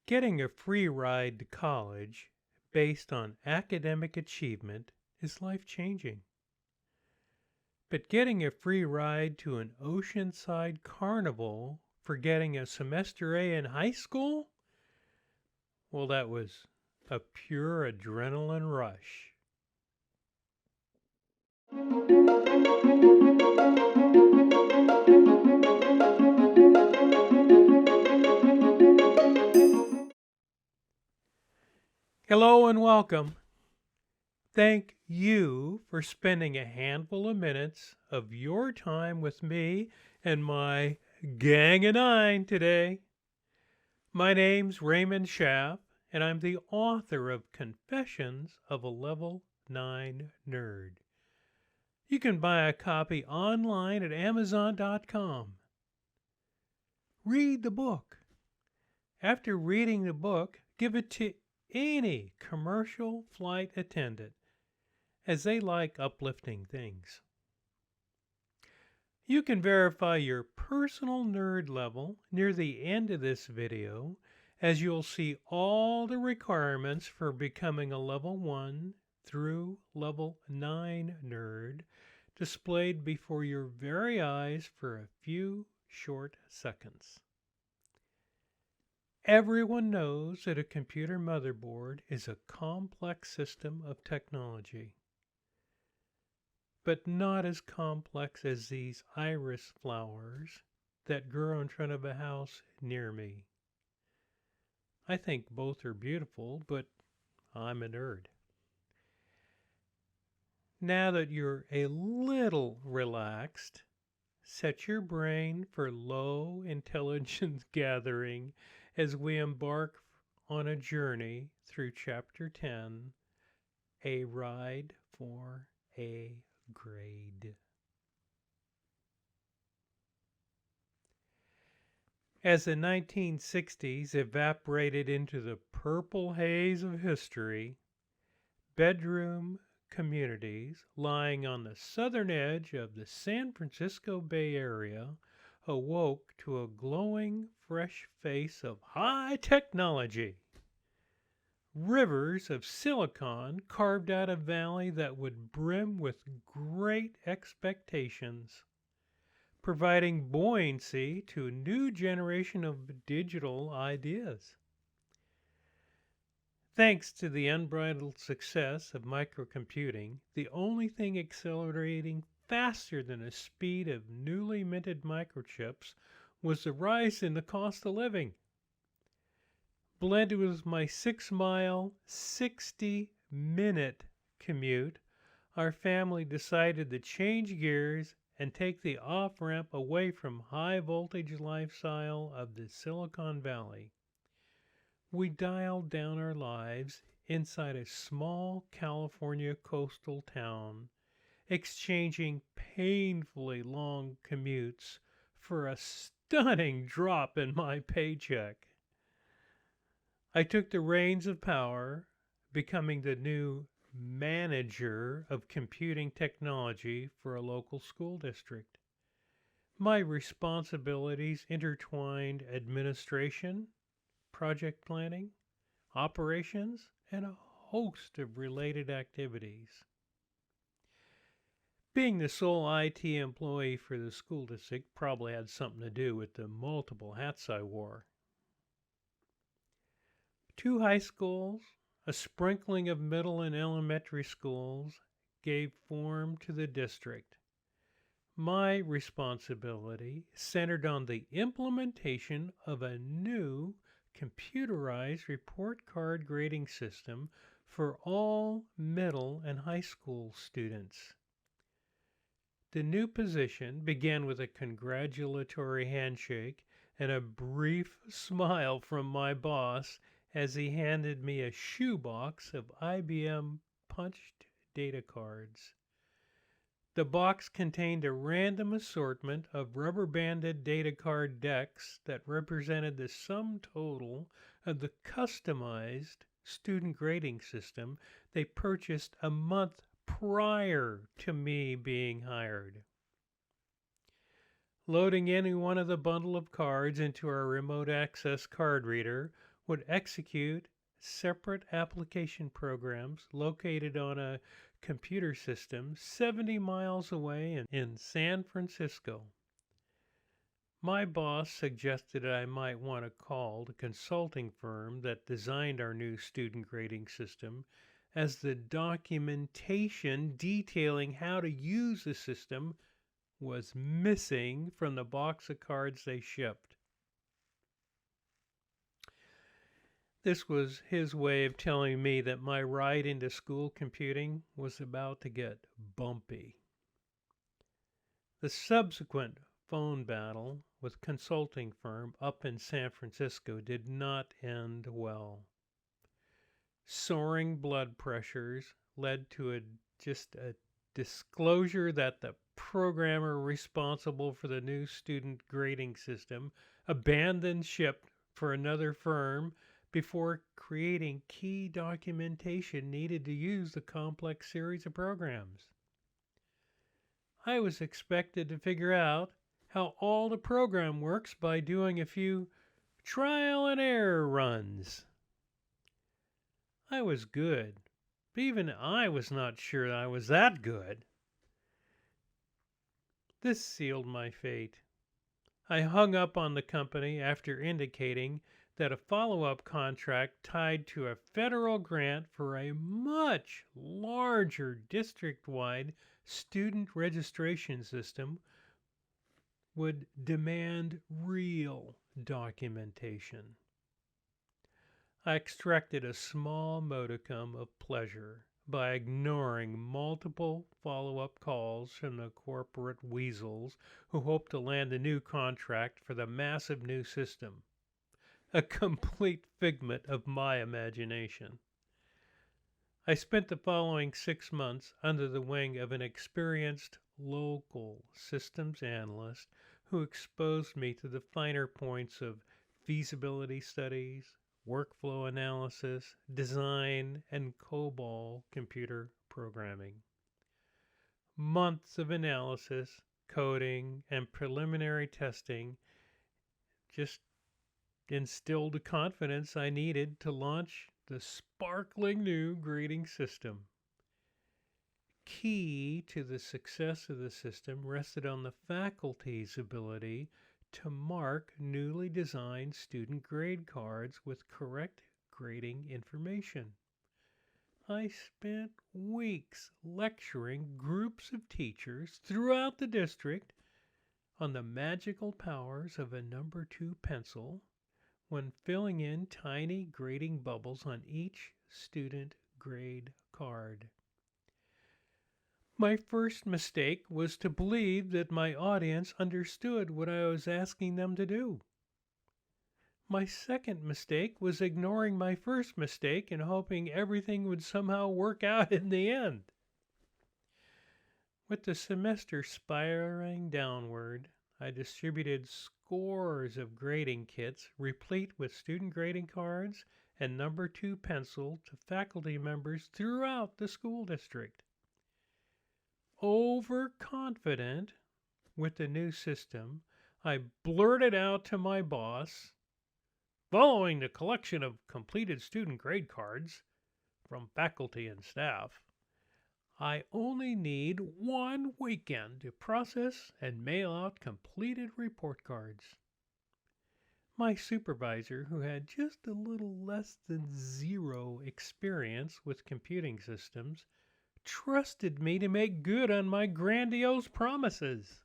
Getting a free ride to college based on academic achievement is life-changing. But getting a free ride to an oceanside carnival for getting a semester A in high school? Well, that was a pure adrenaline rush. Hello and welcome. Thank you for spending a handful of minutes of your time with me and my gang of nine today. My name's Raymond Schaff, and I'm the author of Confessions of a Level 9 Nerd. You can buy a copy online at Amazon.com. Read the book. After reading the book, give it to any commercial flight attendant, as they like uplifting things. You can verify your personal nerd level near the end of this video, as you'll see all the requirements for becoming a level 1 through level 9 nerd displayed before your very eyes for a few short seconds. Everyone knows that a computer motherboard is a complex system of technology, but not as complex as these iris flowers that grow in front of a house near me. I think both are beautiful, but I'm a nerd. Now that you're a little relaxed, set your brain for low intelligence gathering as we embark on a journey through Chapter 10, A Ride for a Grade. As the 1960s evaporated into the purple haze of history, bedroom communities lying on the southern edge of the San Francisco Bay Area awoke to a glowing, fresh face of high technology. Rivers of silicon carved out a valley that would brim with great expectations, providing buoyancy to a new generation of digital ideas. Thanks to the unbridled success of microcomputing, the only thing accelerating faster than the speed of newly minted microchips was the rise in the cost of living. Blended with my 6-mile, 60-minute commute, our family decided to change gears and take the off-ramp away from high-voltage lifestyle of the Silicon Valley. We dialed down our lives inside a small California coastal town, exchanging painfully long commutes for a stunning drop in my paycheck. I took the reins of power, becoming the new manager of computing technology for a local school district. My responsibilities intertwined administration, project planning, operations, and a host of related activities. Being the sole IT employee for the school district probably had something to do with the multiple hats I wore. 2 high schools, a sprinkling of middle and elementary schools gave form to the district. My responsibility centered on the implementation of a new computerized report card grading system for all middle and high school students. The new position began with a congratulatory handshake and a brief smile from my boss as he handed me a shoebox of IBM punched data cards. The box contained a random assortment of rubber-banded data card decks that represented the sum total of the customized student grading system they purchased a month prior to me being hired. Loading any one of the bundle of cards into our remote access card reader would execute separate application programs located on a computer system 70 miles away in San Francisco. My boss suggested I might want to call the consulting firm that designed our new student grading system, as the documentation detailing how to use the system was missing from the box of cards they shipped. This was his way of telling me that my ride into school computing was about to get bumpy. The subsequent phone battle with consulting firm up in San Francisco did not end well. Soaring blood pressures led to a disclosure that the programmer responsible for the new student grading system abandoned ship for another firm before creating key documentation needed to use the complex series of programs. I was expected to figure out how all the program works by doing a few trial and error runs. I was good, but even I was not sure I was that good. This sealed my fate. I hung up on the company after indicating that a follow-up contract tied to a federal grant for a much larger district-wide student registration system would demand real documentation. I extracted a small modicum of pleasure by ignoring multiple follow-up calls from the corporate weasels who hoped to land a new contract for the massive new system, a complete figment of my imagination. I spent the following 6 months under the wing of an experienced local systems analyst who exposed me to the finer points of feasibility studies, workflow analysis, design, and COBOL computer programming. Months of analysis, coding, and preliminary testing just instilled the confidence I needed to launch the sparkling new grading system. Key to the success of the system rested on the faculty's ability to mark newly designed student grade cards with correct grading information. I spent weeks lecturing groups of teachers throughout the district on the magical powers of a number 2 pencil when filling in tiny grading bubbles on each student grade card. My first mistake was to believe that my audience understood what I was asking them to do. My second mistake was ignoring my first mistake and hoping everything would somehow work out in the end. With the semester spiraling downward, I distributed scores of grading kits replete with student grading cards and number 2 pencil to faculty members throughout the school district. Overconfident with the new system, I blurted out to my boss, "Following the collection of completed student grade cards from faculty and staff, I only need 1 weekend to process and mail out completed report cards." My supervisor, who had just a little less than 0 experience with computing systems, trusted me to make good on my grandiose promises.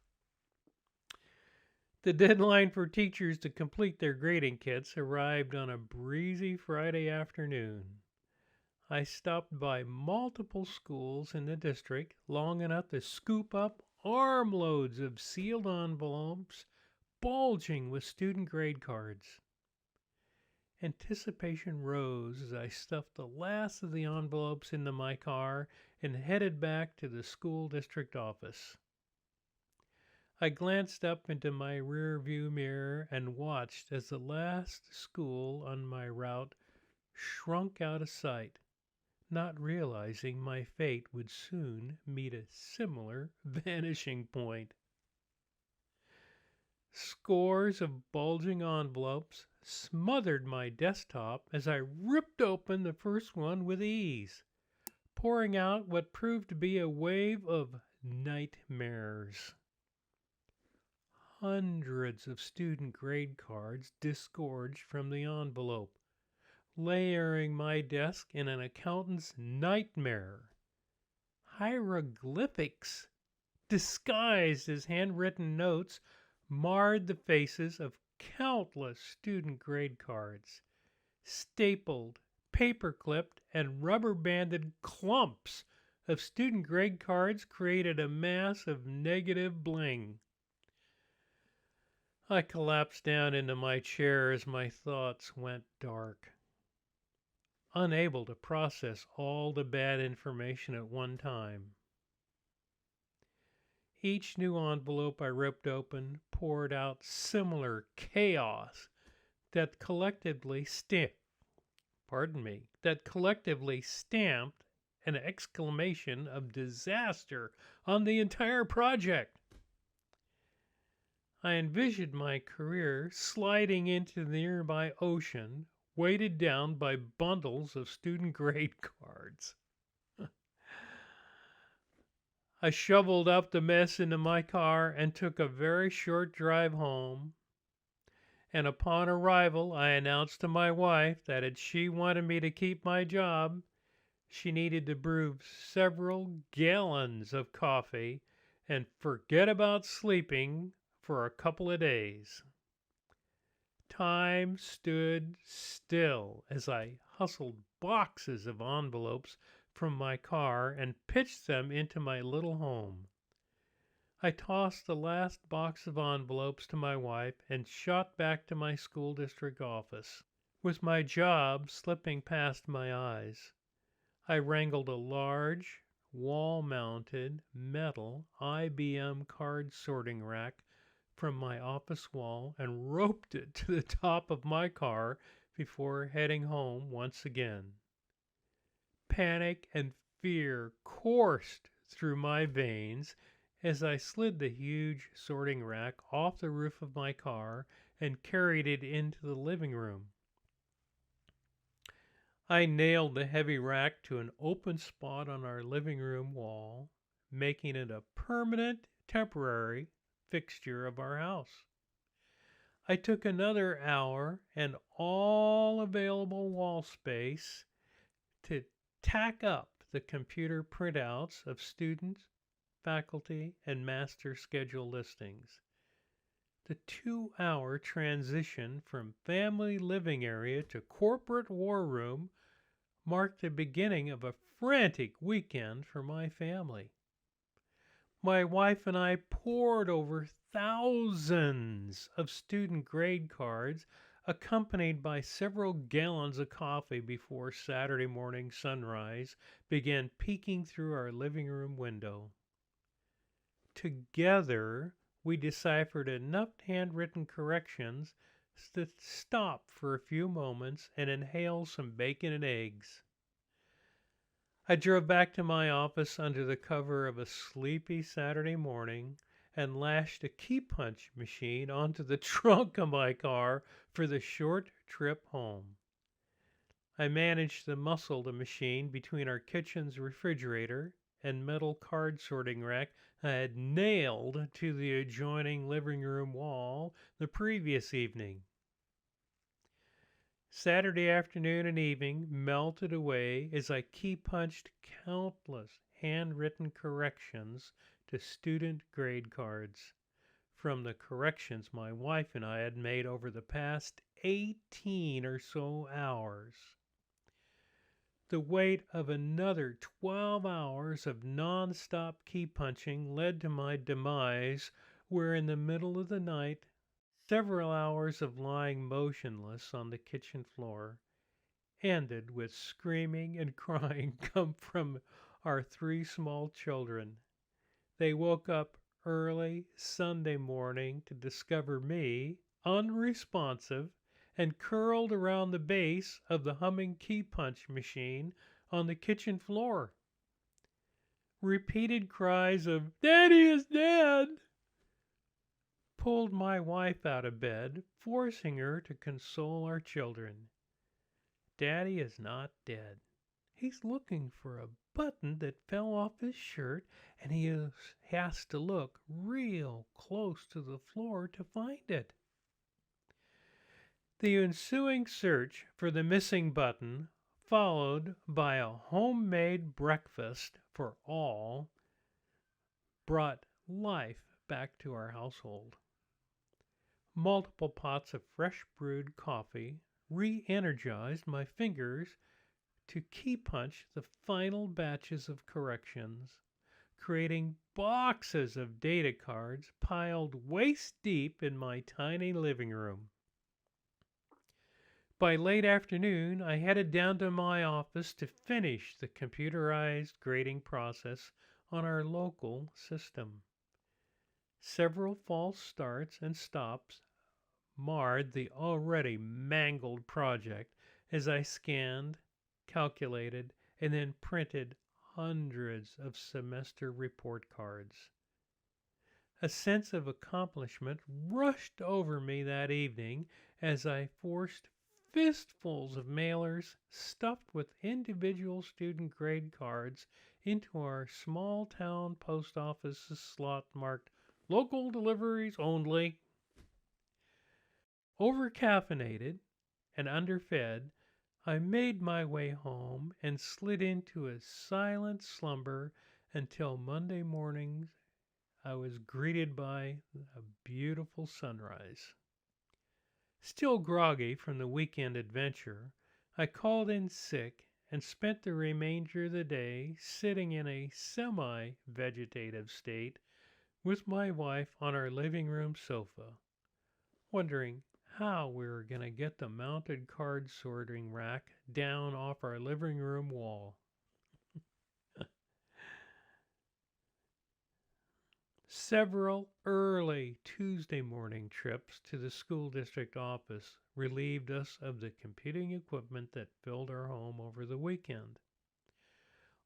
The deadline for teachers to complete their grading kits arrived on a breezy Friday afternoon. I stopped by multiple schools in the district long enough to scoop up armloads of sealed envelopes bulging with student grade cards. Anticipation rose as I stuffed the last of the envelopes into my car and headed back to the school district office. I glanced up into my rearview mirror and watched as the last school on my route shrunk out of sight, not realizing my fate would soon meet a similar vanishing point. Scores of bulging envelopes smothered my desktop as I ripped open the first one with ease, pouring out what proved to be a wave of nightmares. Hundreds of student grade cards disgorged from the envelope, layering my desk in an accountant's nightmare. Hieroglyphics, disguised as handwritten notes, marred the faces of countless student grade cards. Stapled, paper-clipped, and rubber-banded clumps of student grade cards created a mass of negative bling. I collapsed down into my chair as my thoughts went dark. Unable to process all the bad information at one time. Each new envelope I ripped open poured out similar chaos that collectively stamped an exclamation of disaster on the entire project. I envisioned my career sliding into the nearby ocean, weighted down by bundles of student grade cards. I shoveled up the mess into my car and took a very short drive home. And upon arrival, I announced to my wife that if she wanted me to keep my job, she needed to brew several gallons of coffee and forget about sleeping for a couple of days. Time stood still as I hustled boxes of envelopes from my car and pitched them into my little home. I tossed the last box of envelopes to my wife and shot back to my school district office. With my job slipping past my eyes, I wrangled a large, wall-mounted, metal IBM card sorting rack from my office wall and roped it to the top of my car before heading home once again. Panic and fear coursed through my veins as I slid the huge sorting rack off the roof of my car and carried it into the living room. I nailed the heavy rack to an open spot on our living room wall, making it a permanent, temporary fixture of our house. I took another hour and all available wall space to tack up the computer printouts of students, faculty, and master schedule listings. The 2-hour transition from family living area to corporate war room marked the beginning of a frantic weekend for my family. My wife and I pored over thousands of student grade cards, accompanied by several gallons of coffee before Saturday morning sunrise began peeking through our living room window. Together, we deciphered enough handwritten corrections to stop for a few moments and inhale some bacon and eggs. I drove back to my office under the cover of a sleepy Saturday morning and lashed a key punch machine onto the trunk of my car for the short trip home. I managed to muscle the machine between our kitchen's refrigerator and metal card sorting rack I had nailed to the adjoining living room wall the previous evening. Saturday afternoon and evening melted away as I key punched countless handwritten corrections to student grade cards from the corrections my wife and I had made over the past 18 or so hours. The weight of another 12 hours of non-stop key punching led to my demise, where in the middle of the night, several hours of lying motionless on the kitchen floor ended with screaming and crying come from our 3 small children. They woke up early Sunday morning to discover me unresponsive and curled around the base of the humming key punch machine on the kitchen floor. Repeated cries of "Daddy is dead!" pulled my wife out of bed, forcing her to console our children. Daddy is not dead. He's looking for a button that fell off his shirt, and has to look real close to the floor to find it. The ensuing search for the missing button, followed by a homemade breakfast for all, brought life back to our household. Multiple pots of fresh brewed coffee re-energized my fingers to key punch the final batches of corrections, creating boxes of data cards piled waist deep in my tiny living room. By late afternoon, I headed down to my office to finish the computerized grading process on our local system. Several false starts and stops marred the already mangled project as I scanned, calculated, and then printed hundreds of semester report cards. A sense of accomplishment rushed over me that evening as I forced fistfuls of mailers stuffed with individual student grade cards into our small town post office's slot marked "Local deliveries only." Overcaffeinated and underfed, I made my way home and slid into a silent slumber until Monday morning I was greeted by a beautiful sunrise. Still groggy from the weekend adventure, I called in sick and spent the remainder of the day sitting in a semi-vegetative state with my wife on our living room sofa, wondering how we were going to get the mounted card sorting rack down off our living room wall. Several early Tuesday morning trips to the school district office relieved us of the computing equipment that filled our home over the weekend.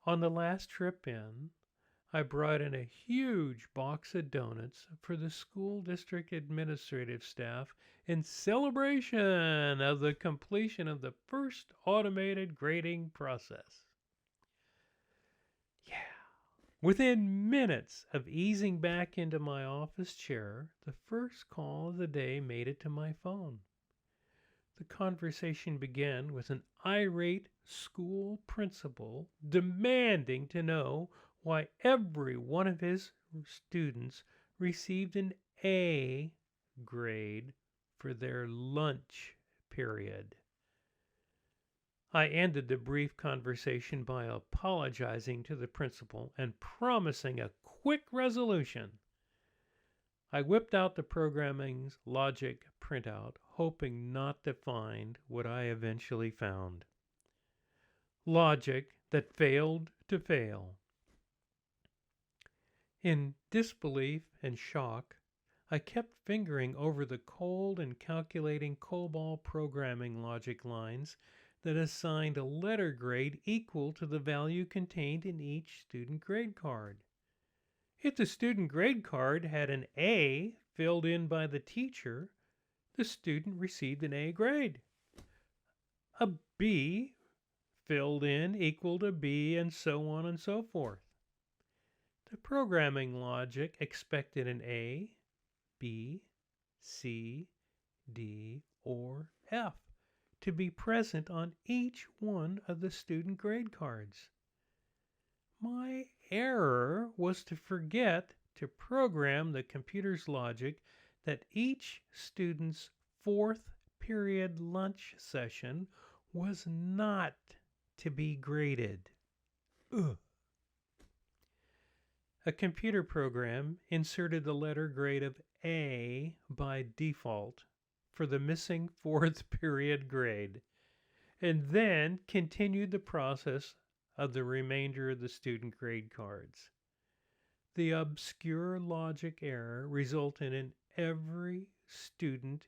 On the last trip in, I brought in a huge box of donuts for the school district administrative staff in celebration of the completion of the first automated grading process. Yeah. Within minutes of easing back into my office chair, the first call of the day made it to my phone. The conversation began with an irate school principal demanding to know why every one of his students received an A grade for their lunch period. I ended the brief conversation by apologizing to the principal and promising a quick resolution. I whipped out the programming's logic printout, hoping not to find what I eventually found. Logic that failed to fail. In disbelief and shock, I kept fingering over the cold and calculating COBOL programming logic lines that assigned a letter grade equal to the value contained in each student grade card. If the student grade card had an A filled in by the teacher, the student received an A grade. A B filled in equal to B, and so on and so forth. The programming logic expected an A, B, C, D, or F to be present on each one of the student grade cards. My error was to forget to program the computer's logic that each student's fourth period lunch session was not to be graded. Ugh. A computer program inserted the letter grade of A by default for the missing fourth period grade, and then continued the process of the remainder of the student grade cards. The obscure logic error resulted in every student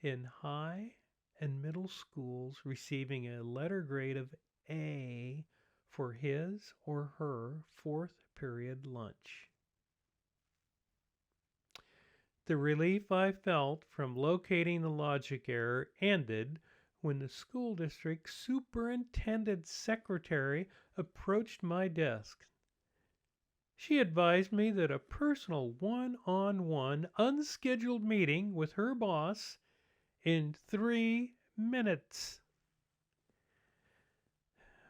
in high and middle schools receiving a letter grade of A for his or her fourth period lunch. The relief I felt from locating the logic error ended when the school district superintendent's secretary approached my desk. She advised me that a personal one-on-one unscheduled meeting with her boss in 3 minutes.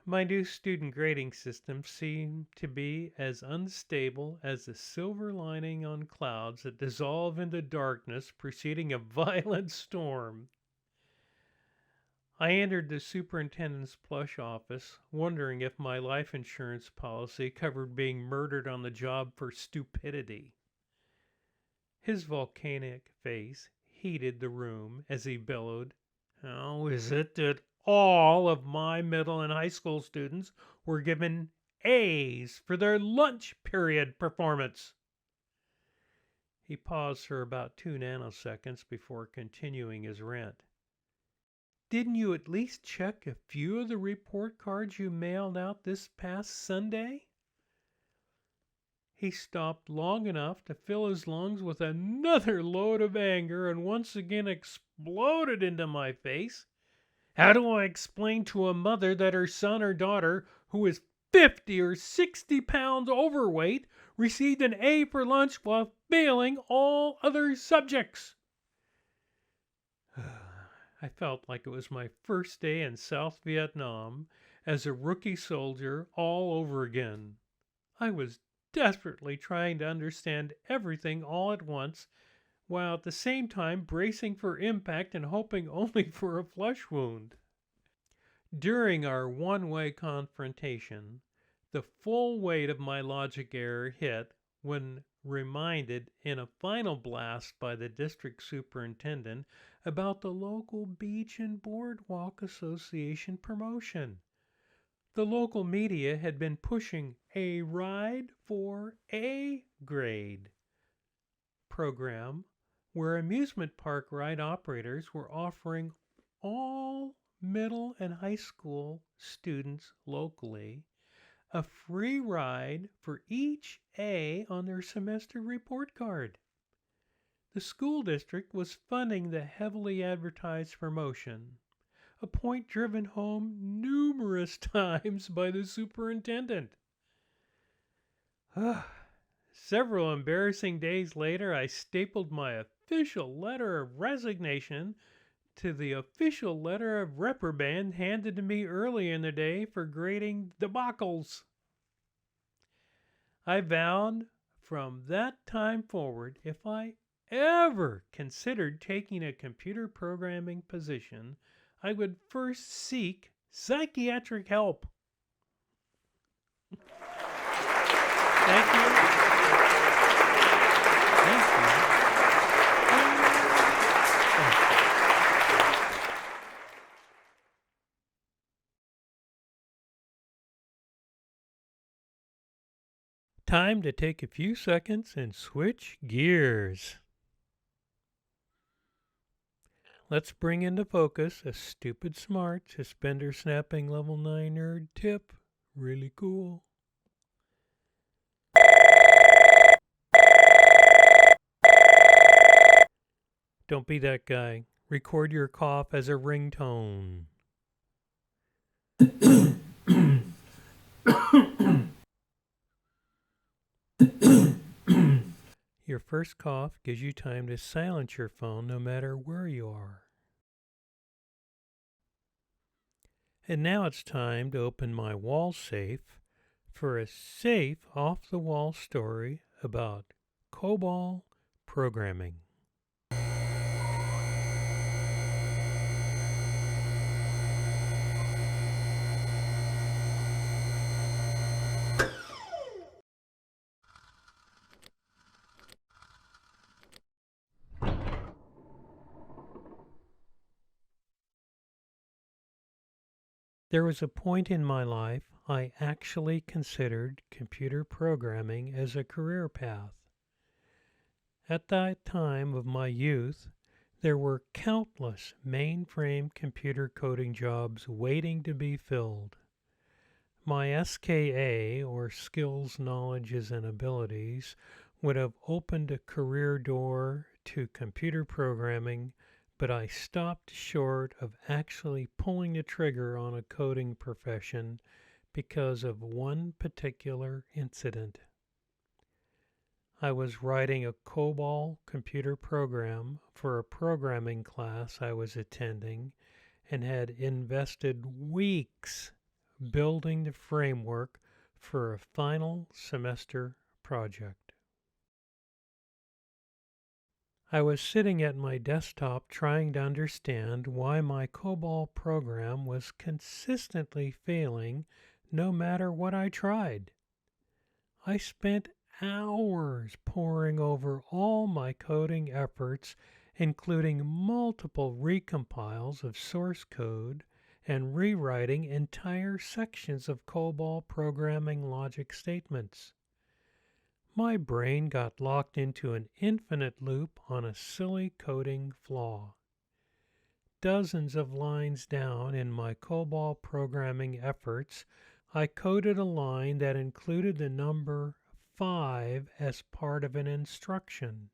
My new student grading system seemed to be as unstable as the silver lining on clouds that dissolve into darkness preceding a violent storm. I entered the superintendent's plush office, wondering if my life insurance policy covered being murdered on the job for stupidity. His volcanic face heated the room as he bellowed, "How is it that all of my middle and high school students were given A's for their lunch period performance?" He paused for about 2 nanoseconds before continuing his rant. "Didn't you at least check a few of the report cards you mailed out this past Sunday?" He stopped long enough to fill his lungs with another load of anger and once again exploded into my face. "How do I explain to a mother that her son or daughter, who is 50 or 60 pounds overweight, received an A for lunch while failing all other subjects?" I felt like it was my first day in South Vietnam as a rookie soldier all over again. I was desperately trying to understand everything all at once, while at the same time bracing for impact and hoping only for a flesh wound. During our one-way confrontation, the full weight of my logic error hit when reminded in a final blast by the district superintendent about the local beach and boardwalk association promotion. The local media had been pushing a Ride for A Grade program where amusement park ride operators were offering all middle and high school students locally a free ride for each A on their semester report card. The school district was funding the heavily advertised promotion, a point driven home numerous times by the superintendent. Several embarrassing days later, I stapled my official letter of resignation to the official letter of reprimand handed to me early in the day for grading debacles. I vowed from that time forward, if I ever considered taking a computer programming position, I would first seek psychiatric help. Thank you. Thank you. Time to take a few seconds and switch gears. Let's bring into focus a stupid smart suspender snapping level 9 nerd tip. Really cool. Don't be that guy. Record your cough as a ringtone. Your first cough gives you time to silence your phone no matter where you are. And now it's time to open my wall safe for a safe off-the-wall story about COBOL programming. There was a point in my life I actually considered computer programming as a career path. At that time of my youth, there were countless mainframe computer coding jobs waiting to be filled. My SKA, or Skills, Knowledges, and Abilities, would have opened a career door to computer programming, but I stopped short of actually pulling the trigger on a coding profession because of one particular incident. I was writing a COBOL computer program for a programming class I was attending and had invested weeks building the framework for a final semester project. I was sitting at my desktop trying to understand why my COBOL program was consistently failing no matter what I tried. I spent hours poring over all my coding efforts, including multiple recompiles of source code and rewriting entire sections of COBOL programming logic statements. My brain got locked into an infinite loop on a silly coding flaw. Dozens of lines down in my COBOL programming efforts, I coded a line that included the number 5 as part of an instruction.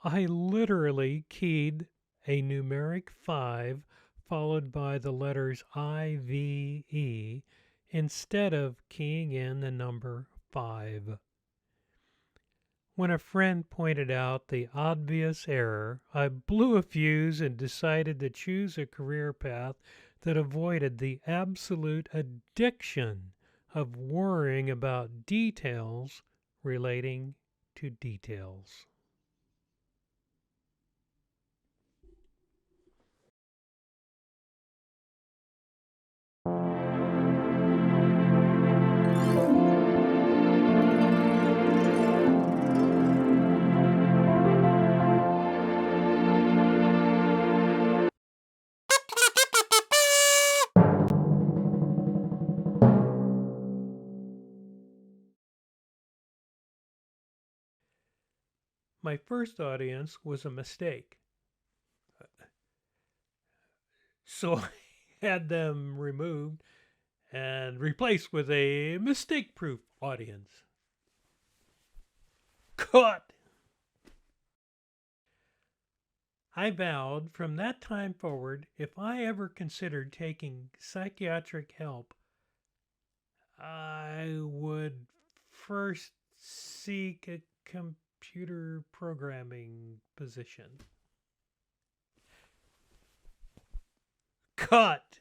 I literally keyed a numeric 5 followed by the letters IVE instead of keying in the number 5. When a friend pointed out the obvious error, I blew a fuse and decided to choose a career path that avoided the absolute addiction of worrying about details relating to details. My first audience was a mistake, so I had them removed and replaced with a mistake-proof audience. Cut! I vowed from that time forward, if I ever considered taking psychiatric help, I would first seek a computer programming position. Cut!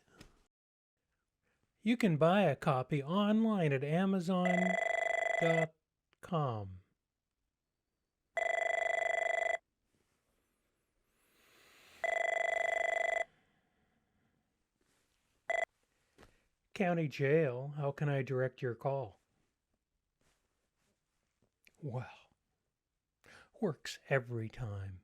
You can buy a copy online at Amazon.com. County Jail, how can I direct your call? Well, works every time.